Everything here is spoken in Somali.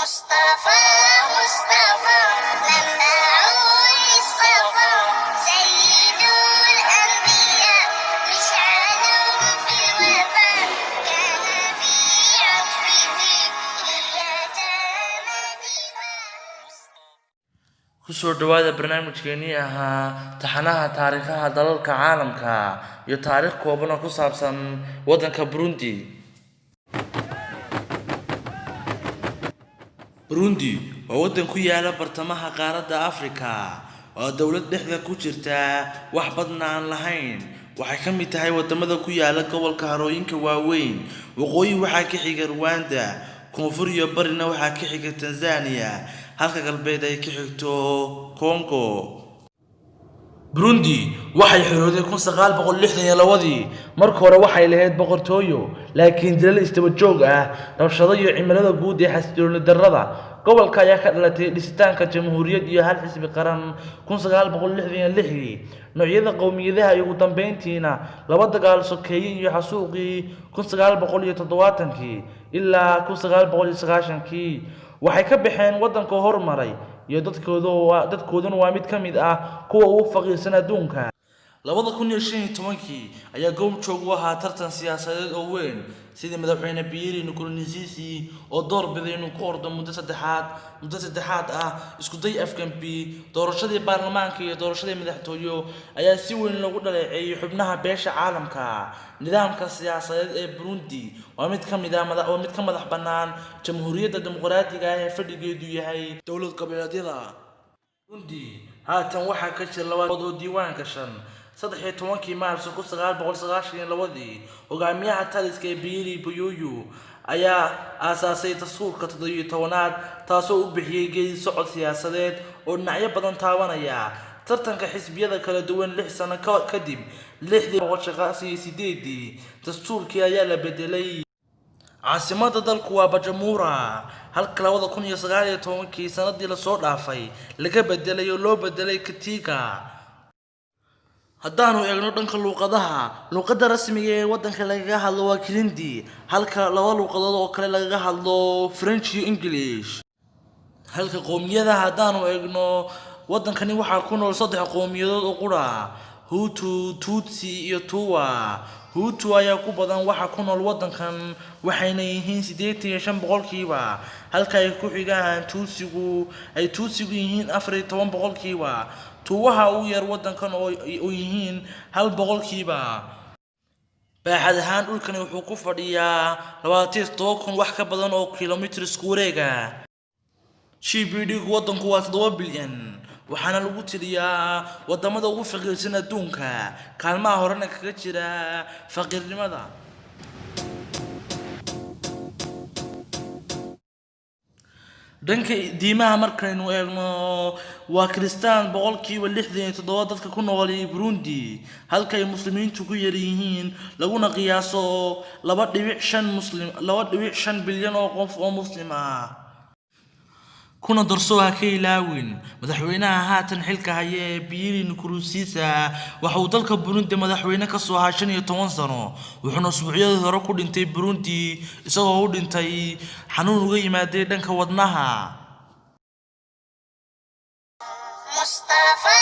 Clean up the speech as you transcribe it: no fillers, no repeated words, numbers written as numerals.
مصطفى مصطفى منبع الصفا سيد الأنبياء مشعل في الوفاء كان في عطفه اليتامى kusoo dhawaada barnaamijkeenii ahaa taxanaha taariikhaha dalalka caalamka iyo taariikh kooban oo ku saabsan waddanka Burundi. Burundi waa waddan ku yaala bartamaha qaaradda Afrika oo dawlad dhexda ku jirta wax badna aan lahayn. waxay ka mid tahay wadamada ku yaala gobolka harooyinka waaweyn. waqooyi waxaa ka xiga Rwanda, koonfur iyo barina waxaa ka xiga Tanzania, halka galbeed ay ka xigto Congo. Burundi waxay xorowday 1962 markii hore waxay lahayd boqortooyo, laakiin dilal istaba joog ah, rabshado iyo cimilada guud ee xasilooni darrada gobolka ayaa ka dhalatay dhisitaanka jamhuuriyad iyo hal xisbi qaran 1966. noocyada qowmiyadaha iyo ugu dambeyntiina laba dagaal sokeeye iyo xasuuqii 1970 ilaa 1990 waxay ka baxeen waddanka horumaray iyo dadkooduna waa mid ka mid ah kuwa ugu faqiirsan adduunka. 2015 ayaa goob joog u ahaa tartan siyaasadeed oo weyn sidii madaxweyne Pierre Nkurunziza oo door biday inuu ku ordo muddo saddexaad ah isku day afgambi. doorashadii baarlamaanka iyo doorashadii madaxtooyo ayaa si weyn loogu dhaleeceeyay xubnaha beesha caalamka. nidaamka siyaasadeed ee Burundi waa mid ka madax bannaan jamhuuriyadda dimuqraadiga ah ee fadhigeedu yahay dowlad goboleedyada. Burundi haatan waxaa ka jira laba oo diiwaan gashan 13 Maarso 1992 hogaamiyaha taliska ee Pierre Buyoyo ayaa aasaasay dastuurka 17aad taasoo u bixiyay geedi socod siyaasadeed oo dhinacyo badan taabanaya. tartanka xisbiyada kala duwan 6 sano kadib 1998 dastuurkii ayaa la bedelay. caasimada dalku waa Bujumbura, halka 2019 sanadii la soo dhaafay laga bedelay oo loo bedelay Kitega. haddaanu eegno dhanka luqadda rasmiga ee waddanka lagaga hadlo waa Kirundi, halka laba luqadood oo kale lagaga hadlo French iyo English. halka qowmiyadaha haddaanu eegno waddankani waxaa ku nool 3 qowmiyadood oo qura: Hutu, Tutsi iyo Tuwa. Hutu ayaa ku badan waxa ku nool waddankan waxayna yihiin 85%, halka ay ku xigaan Tutsigu yihiin 14%. Tuwaha uu yar waddankan oo yihiin 1%. baaxad ahaan dhulkani wuxuu ku fadhiyaa 27,000 wax ka badan oo kiiloomitir isku wareega. GDP-gu waddanku waa 7 bilyan, waxaana lagu tiriyaa wadamada ugu faqiirsan adduunka, kaalmaha horena kaga jira faqiirnimada. dhanka diimaha markaynu eegno waa Kristaan 67% dadka ku nool Burundi, halka ay muslimiintu ku yar yihiin laguna qiyaaso 2.5 bilyan oo qof oo muslim ah. kuna darso ha ka ilaawin madaxweynaha haatan xilka haya ee Pierre Nkurunziza waxa uu dalka Burundi madaxweyne ka soo ahaa 15 sano, wuxuuna usbuucyadii hore ku dhintay Burundi isagoo u dhintay xanuun uga yimaaday dhanka wadnaha. مصطفى